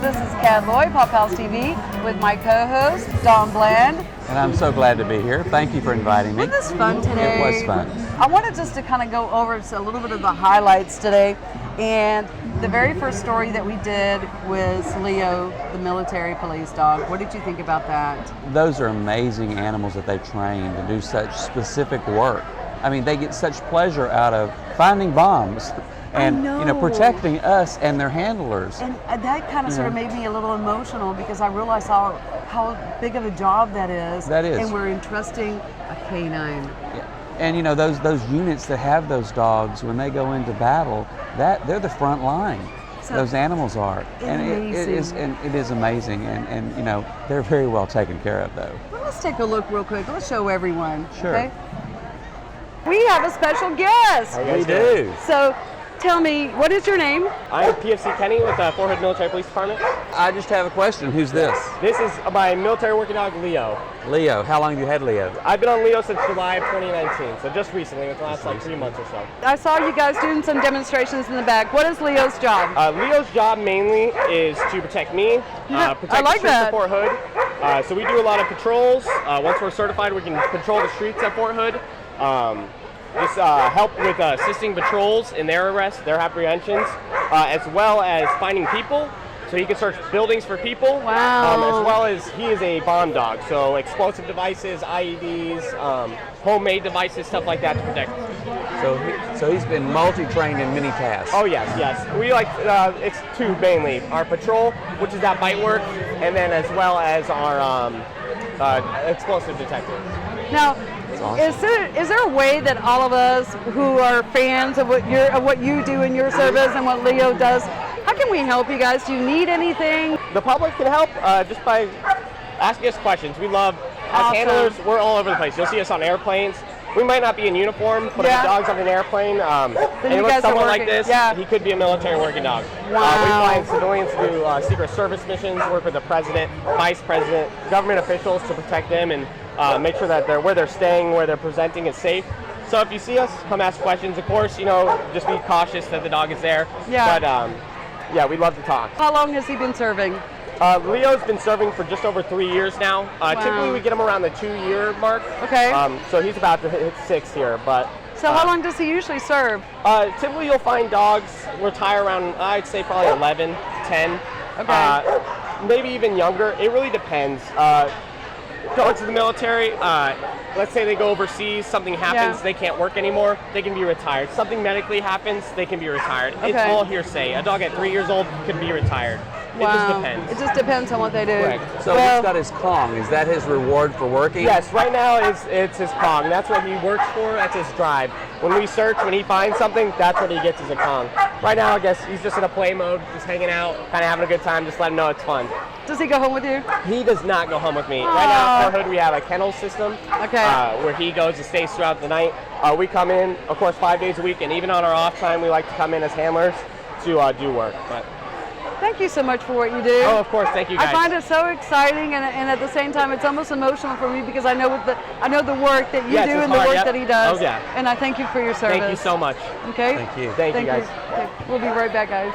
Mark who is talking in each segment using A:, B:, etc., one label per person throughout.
A: This is Kat Lloyd, Paws TV, with my co-host, Dawn Bland.
B: And I'm so glad to be here. Thank you for inviting me.
A: Wasn't this fun today?
B: It was fun.
A: I wanted just to kind of go over a little bit of the highlights today. And the very first story that we did was Leo, the military police dog. What did you think about that?
B: Those are amazing animals that they train to do such specific work. I mean, they get such pleasure out of finding bombs and protecting us and their handlers.
A: And that kind of sort of made me a little emotional because I realized how big of a job that is.
B: That is.
A: And we're entrusting a canine.
B: Yeah. And those units that have those dogs, when they go into battle, they're the front line. So those animals are. And it is amazing. And they're very well taken care of, though.
A: Well, let's take a look real quick. Let's show everyone.
B: Sure.
A: Okay? We have a special guest.
B: We do.
A: So tell me, what is your name?
C: I'm PFC Kenny with the Fort Hood Military Police Department.
B: I just have a question. Who's this?
C: This is my military working dog, Leo.
B: Leo. How long have you had Leo?
C: I've been on Leo since July of 2019, so just recently, within the last 3 months or so.
A: I saw you guys doing some demonstrations in the back. What is Leo's job?
C: Leo's job mainly is to protect me, protect the streets of Fort Hood. So we do a lot of patrols. Once we're certified, we can patrol the streets at Fort Hood. Just help with assisting patrols in their arrests, their apprehensions, as well as finding people. So he can search buildings for people.
A: Wow.
C: As well as he is a bomb dog, so explosive devices, IEDs, homemade devices, stuff like that to protect.
B: So he's been multi-trained in many tasks.
C: Oh yes. We it's two mainly: our patrol, which is that bite work, and then as well as our explosive detector.
A: Now,
B: awesome.
A: is there a way that all of us who are fans of what you do in your service and what Leo does, how can we help you guys? Do you need anything?
C: The public can help just by asking us questions. We love, as handlers, we're all over the place. You'll see us on airplanes. We might not be in uniform, but if a dog's on an airplane, and with someone like this, he could be a military working dog.
A: Wow.
C: We fly in civilians to do Secret Service missions, work with the president, vice president, government officials to protect them and make sure that where they're staying, where they're presenting is safe. So if you see us, come ask questions. Of course, just be cautious that the dog is there.
A: Yeah.
C: But we'd love to talk.
A: How long has he been serving?
C: Leo's been serving for just over 3 years now. Typically, we get him around the 2-year mark.
A: Okay.
C: So he's about to hit 6 here. But
A: so how long does he usually serve?
C: Typically, you'll find dogs retire around, I'd say probably 11, 10.
A: Okay.
C: Maybe even younger. It really depends. Going to the military, let's say they go overseas, something happens, they can't work anymore, they can be retired. Something medically happens, they can be retired.
A: Okay.
C: It's all hearsay. A dog at 3 years old could be retired.
A: Wow.
C: It just depends.
A: It just depends on what they do.
C: Correct.
B: So he's got his Kong. Is that his reward for working?
C: Yes, right now it's his Kong. That's what he works for, that's his drive. When we search, when he finds something, that's what he gets as a Kong. Right now, I guess he's just in a play mode, just hanging out, kind of having a good time, just let him know it's fun.
A: Does he go home with you?
C: He does not go home with me. Right now at Fort Hood we have a kennel system where he goes and stays throughout the night. We come in, of course, 5 days a week, and even on our off time we like to come in as handlers to do work. But
A: thank you so much for what you do.
C: Oh, of course, thank you guys.
A: I find it so exciting, and at the same time, it's almost emotional for me because I know the work that you do and the work that he does.
C: Oh, yeah.
A: And I thank you for your service.
C: Thank you so much.
A: Okay.
B: Thank you.
C: Thank you guys.
A: Okay. We'll be right back, guys.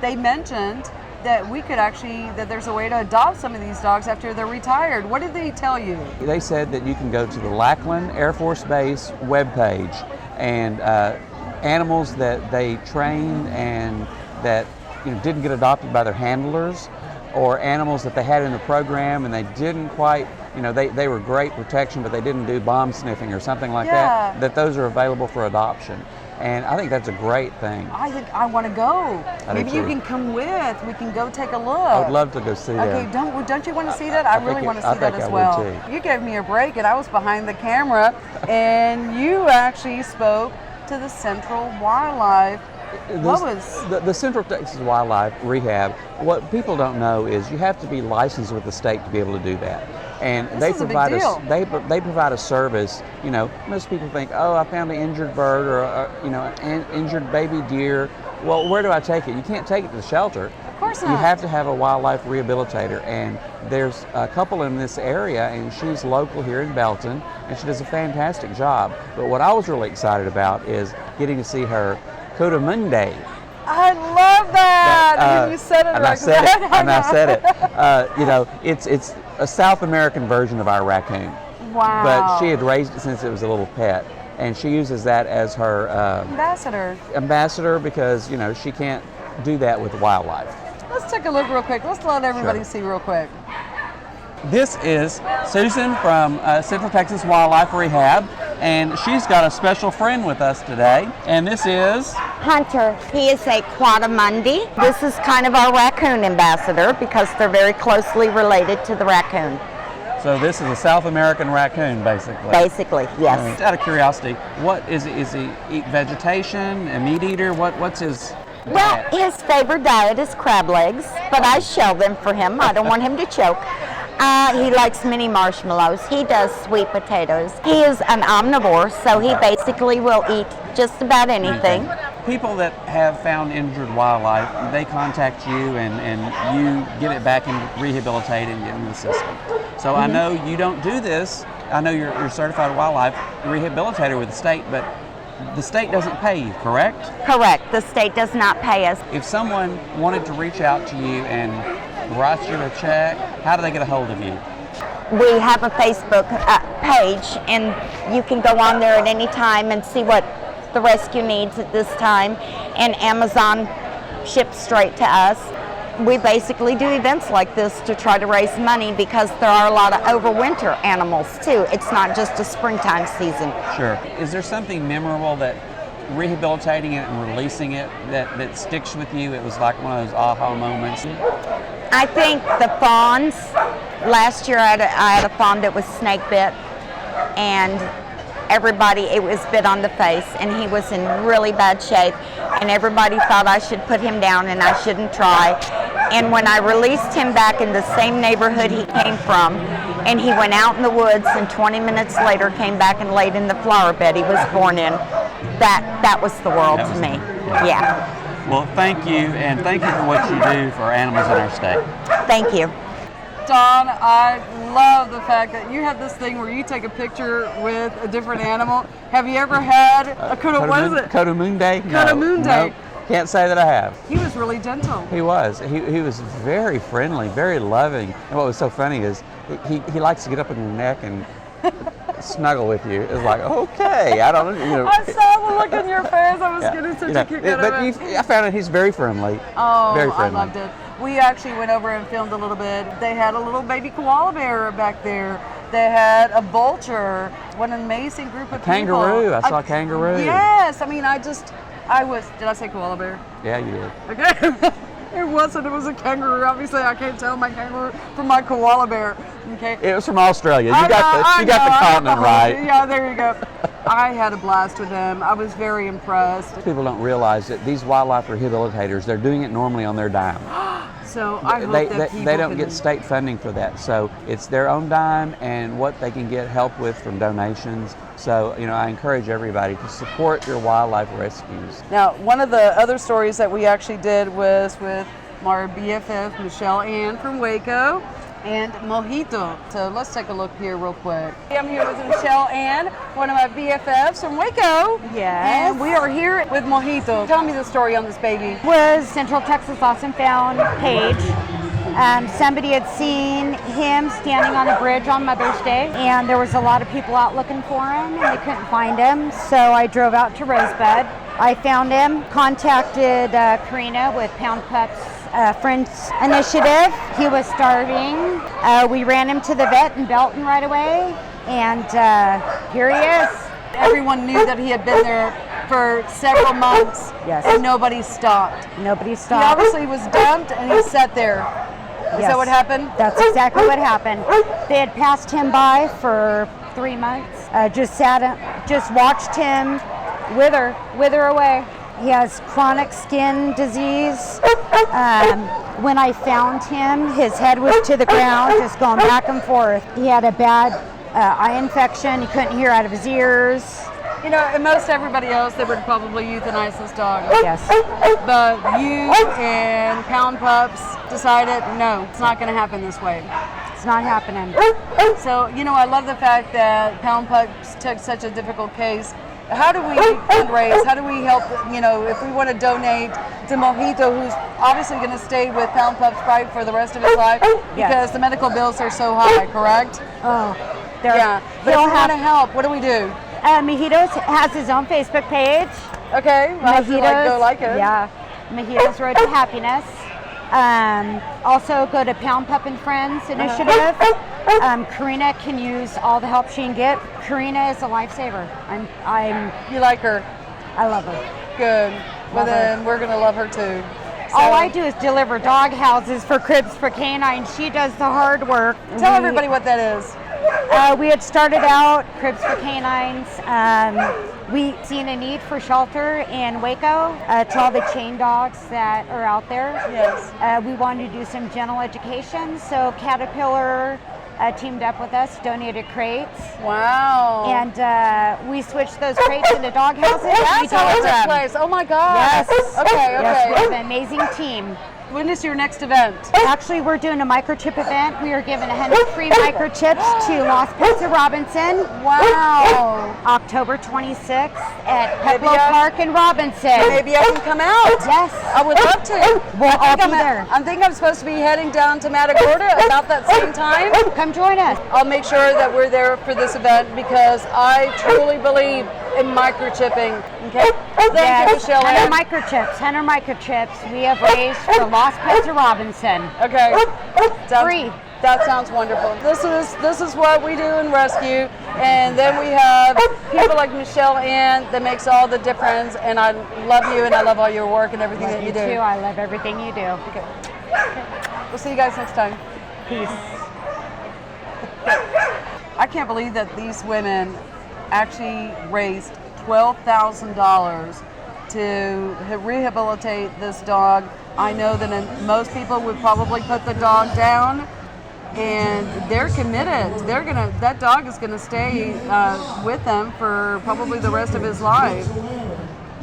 A: They mentioned that we could that there's a way to adopt some of these dogs after they're retired. What did they tell you?
B: They said that you can go to the Lackland Air Force Base webpage and animals that they trained and that didn't get adopted by their handlers, or animals that they had in the program and they didn't quite, they were great protection, but they didn't do bomb sniffing or something like that those are available for adoption. And I think that's a great thing.
A: I think I want to go. Maybe you can come with. We can go take a look.
B: I would love to go see that.
A: Okay, don't you want to see that? I really want to see that as well. You gave me a break and I was behind the camera and you actually spoke to the Central Wildlife.
B: The Central Texas Wildlife Rehab? What people don't know is you have to be licensed with the state to be able to do that. And they provide they provide a service. Most people think, oh, I found an injured bird or an injured baby deer. Well, where do I take it? You can't take it to the shelter.
A: Of course not.
B: You have to have a wildlife rehabilitator, and there's a couple in this area, and she's local here in Belton, and she does a fantastic job. But what I was really excited about is getting to see her Coda Monday.
A: I love that. that. You said it.
B: And I said it. And I said it. You know, it's a South American version of our raccoon.
A: Wow.
B: But she had raised it since it was a little pet, and she uses that as her ambassador because, you know, she can't do that with wildlife.
A: Let's take a look real quick. Let's let everybody see real quick.
B: This is Susan from Central Texas Wildlife Rehab, and she's got a special friend with us today, and this is
D: Hunter. He is a Quadrimundi. This is kind of our raccoon ambassador because they're very closely related to the raccoon.
B: So this is a South American raccoon, basically.
D: Basically, yes.
B: Out of curiosity, what is he eat vegetation, a meat eater? What's his
D: Well,
B: diet?
D: his favorite diet is crab legs, but I shell them for him. I don't want him to choke. He likes mini marshmallows. He does sweet potatoes. He is an omnivore, so he basically will eat just about anything.
B: People that have found injured wildlife, they contact you and you get it back and rehabilitate and get into the system. So I know you don't do this. I know you're certified wildlife rehabilitator with the state, but the state doesn't pay you, correct?
D: Correct. The state does not pay us.
B: If someone wanted to reach out to you and write you a check, how do they get a hold of you?
D: We have a Facebook page, and you can go on there at any time and see what the rescue needs at this time, and Amazon ships straight to us. We basically do events like this to try to raise money because there are a lot of overwinter animals too. It's not just a springtime season.
B: Sure. Is there something memorable that rehabilitating it and releasing it that sticks with you? It was like one of those aha moments.
D: I think the fawns. Last year I had a fawn that was snake bit, and it was bit on the face, and he was in really bad shape, and everybody thought I should put him down and I shouldn't try. And when I released him back in the same neighborhood he came from, and he went out in the woods, and 20 minutes later came back and laid in the flower bed he was born in, that was the world to me. Yeah.
B: Well, thank you, and thank you for what you do for animals in our state.
D: Thank you.
A: Dawn, I love the fact that you have this thing where you take a picture with a different animal. Have you ever had a
B: Cotamunde?
A: Cotamunde.
B: No, can't say that I have.
A: He was really gentle.
B: He was. He was very friendly, very loving. And what was so funny is he likes to get up on your neck and snuggle with you. It's like, okay, I don't know.
A: I saw the look in your face. I was getting such a kick out of it.
B: I found out he's very friendly.
A: Oh,
B: very friendly.
A: I loved it. We actually went over and filmed a little bit. They had a little baby koala bear back there. They had a vulture. What an amazing group of people.
B: Kangaroo. I saw a kangaroo.
A: Yes. I mean, did I say koala bear?
B: Yeah, you did.
A: Okay. It wasn't. It was a kangaroo. Obviously, I can't tell my kangaroo from my koala bear. Okay.
B: It was from Australia. You got the continent right.
A: Yeah, there you go. I had a blast with them. I was very impressed.
B: People don't realize that these wildlife rehabilitators, they're doing it normally on their dime.
A: So I hope that people
B: they don't get state funding for that. So it's their own dime and what they can get help with from donations. So, you know, I encourage everybody to support your wildlife rescues.
A: Now, one of the other stories that we actually did was with our BFF, Michelle Ann from Waco, and Mojito. So let's take a look here real quick. I'm here with Michelle Ann, one of my BFFs from Waco.
E: Yes.
A: And we are here with Mojito. Tell me the story on this baby.
E: Was Central Texas Lost and Found page. Somebody had seen him standing on a bridge on Mother's Day, and there was a lot of people out looking for him, and they couldn't find him. So I drove out to Rosebud. I found him, contacted Karina with Pound Pups Friends Initiative. He was starving. We ran him to the vet in Belton right away, and here he is.
A: Everyone knew that he had been there for several months, and nobody stopped.
E: Nobody
A: He
E: stopped.
A: obviously was dumped, and he sat there. Is that what happened?
E: That's exactly what happened. They had passed him by for 3 months. Just watched him wither away. He has chronic skin disease. When I found him, his head was to the ground, just going back and forth. He had a bad eye infection. He couldn't hear out of his ears.
A: You know, and most everybody else, they would probably euthanize this dog.
E: Yes.
A: But you and Pound Pups decided, no, it's not going to happen this way.
E: It's not happening.
A: So, you know, I love the fact that Pound Pups took such a difficult case how do we fundraise? How do we help, if we want to donate to Mojito, who's obviously going to stay with Pound Pup Sprite for the rest of his life because the medical bills are so high, correct?
E: Oh,
A: yeah. But if we want to help, what do we do?
E: Mojito has his own Facebook page.
A: Okay, I'll have to go like it.
E: Yeah, Mojito's Road to Happiness. Also go to Pound Pup and Friends initiative. Karina can use all the help she can get. Karina is a lifesaver.
A: You like her?
E: I love her.
A: Good. Well, then we're gonna love her too. So,
E: all I do is deliver dog houses for Cribs for Canines. She does the hard work.
A: Tell everybody what that is.
E: We had started out Cribs for Canines. We seen a need for shelter in Waco to all the chain dogs that are out there.
A: Yes.
E: We wanted to do some general education, so Caterpillar teamed up with us, donated crates.
A: Wow.
E: And we switched those crates into dog houses.
A: That's how it took place. Oh my God.
E: Yes.
A: Okay.
E: Yes, we have an amazing team.
A: When is your next event?
E: Actually, we're doing a microchip event. We are giving 100 free microchips to Lost Pets of Robinson.
A: Wow.
E: October 26th at Peplo Park in Robinson.
A: Maybe I can come out.
E: Yes.
A: I would love to.
E: We'll all be there.
A: I think I'm supposed to be heading down to Matagorda about that same time.
E: Come join us.
A: I'll make sure that we're there for this event because I truly believe in microchipping. Okay. Thank you, Michelle.
E: 100 microchips we have raised for Lost Pets of Robinson.
A: Okay.
E: Free.
A: That sounds wonderful. This is what we do in rescue, and then we have people like Michelle Ann that makes all the difference. And I love you, and I love all your work and everything that you do.
E: Too. I love everything you do.
A: Okay. We'll see you guys next time.
E: Peace.
A: I can't believe that these women actually raised $12,000 to rehabilitate this dog. I know that most people would probably put the dog down, and they're committed. That dog is gonna stay with them for probably the rest of his life.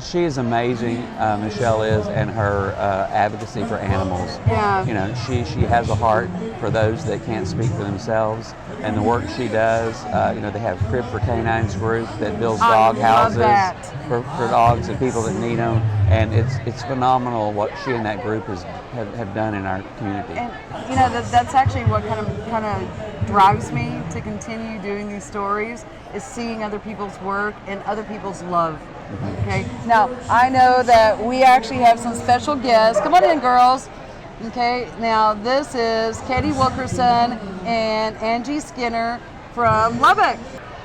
B: She is amazing, Michelle is, and her advocacy for animals.
A: Yeah.
B: She has a heart for those that can't speak for themselves, and the work she does. They have Crib for Canines group that builds dog houses for dogs and people that need them, and it's phenomenal what she and that group have done in our community.
A: And that's actually what kind of drives me to continue doing these stories, is seeing other people's work and other people's love. Okay, now I know that we actually have some special guests. Come on in, girls. Okay, now this is Katie Wilkerson and Angie Skinner from Lubbock.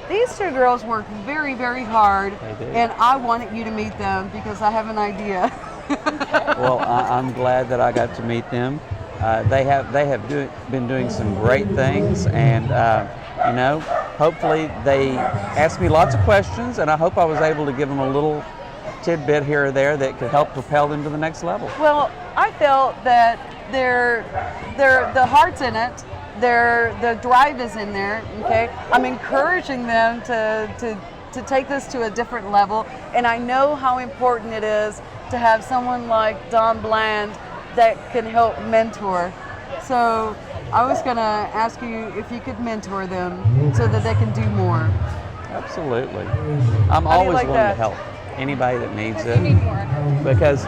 A: These two girls work very, very hard, and I wanted you to meet them because I have an idea.
B: Well, I'm glad that I got to meet them. They have been doing some great things, and hopefully they asked me lots of questions, and I hope I was able to give them a little tidbit here or there that could help propel them to the next level.
A: Well, I felt that the heart's in it. The drive is in there. Okay, I'm encouraging them to take this to a different level, and I know how important it is to have someone like Don Bland that can help mentor. So I was going to ask you if you could mentor them so that they can do more.
B: Absolutely. I'm always willing to help anybody that needs it. Because,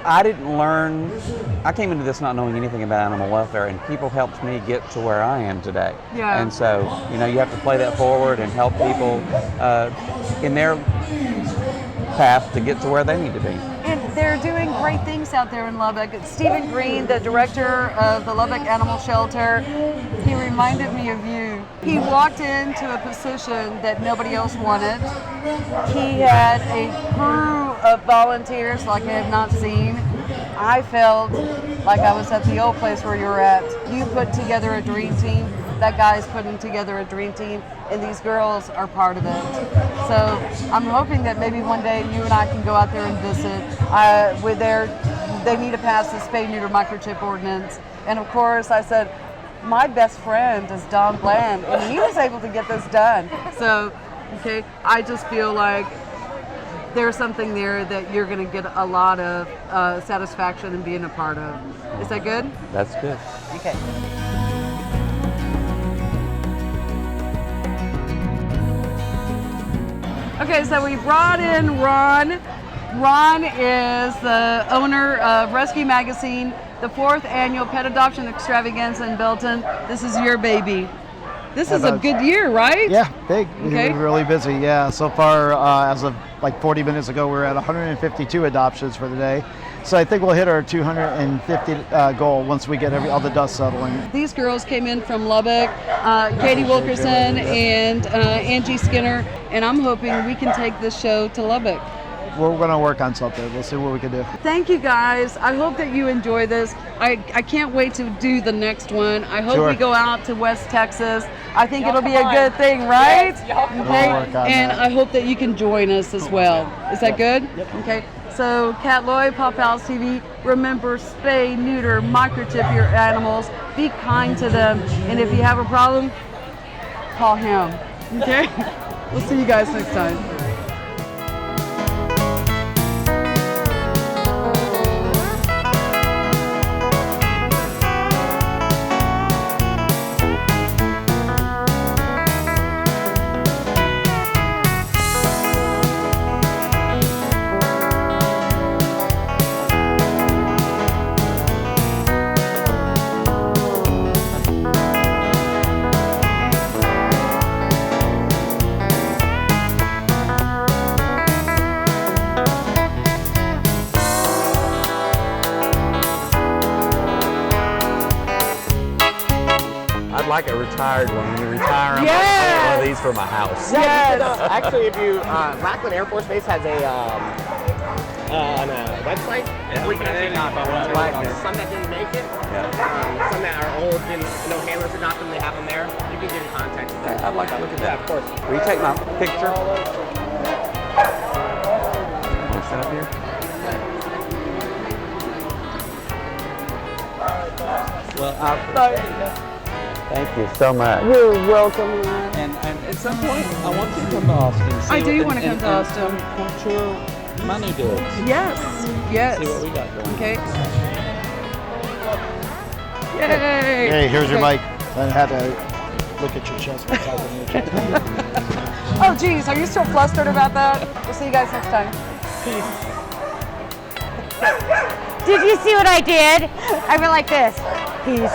B: I didn't learn, I came into this not knowing anything about animal welfare, and people helped me get to where I am today.
A: Yeah.
B: And so, you have to play that forward and help people in their path to get to where they need to be.
A: And they're doing great things out there in Lubbock. Stephen Green, the director of the Lubbock Animal Shelter, he reminded me of you. He walked into a position that nobody else wanted. He had a crew of volunteers like I have not seen. I felt like I was at the old place where you were at. You put together a dream team. That guy's putting together a dream team, and these girls are part of it. So I'm hoping that maybe one day you and I can go out there and visit. They need to pass the spay-neuter microchip ordinance. And of course, I said, my best friend is Don Bland, and he was able to get this done. So, okay, I just feel like there's something there that you're going to get a lot of satisfaction in being a part of. Is that good?
B: That's good.
A: Okay. Okay, so we brought in Ron. Ron is the owner of Rescue Magazine, the 4th annual Pet Adoption Extravaganza in Belton. This is your baby. This is a good year, right?
F: Yeah, big.
A: Okay.
F: We're really busy. Yeah, so far, as of like 40 minutes ago, we're at 152 adoptions for the day. So I think we'll hit our 250 goal once we get all the dust settling.
A: These girls came in from Lubbock, Katie Wilkerson and Angie Skinner, and I'm hoping we can take this show to Lubbock.
F: We're going to work on something. We'll see what we can do.
A: Thank you guys. I hope that you enjoy this. I can't wait to do the next one. I hope we go out to West Texas. I think it'll be a good thing, right?
F: Yes, we'll work on
A: and
F: that.
A: I hope that you can join us as well. Is that good?
F: Yep.
A: Okay. So, Cat Lloyd, Paw Pals TV, remember, spay, neuter, microchip your animals, be kind to them, and if you have a problem, call him. Okay? We'll see you guys next time.
G: I'd like a retired one. When you retire, I'm
A: Yes!
G: gonna get one of these for my house.
A: Yes!
C: Actually, if you, Lackland Air Force Base has a website where you can actually adopt some that didn't make it, some that are old and no handlers adopt them, they have them there. You can get in contact with them.
B: I'd like to look at that.
C: Yeah, of course.
B: Will you take my picture? Want to sit up here?
G: Well,
B: Thank you so much.
A: You're welcome.
G: and at some point, I want you to come to Austin.
A: I do want to come to Austin.
G: Come tour Money Goods.
A: Yes, yes.
G: See what we got going.
A: Okay. Yay!
F: Hey, here's your
A: Okay.
F: mic. I had to look at your chest while talking to your chest.
A: Oh, geez, are you still flustered about that? We'll see you guys next time.
E: Did you see what I did? I went like this. Peace.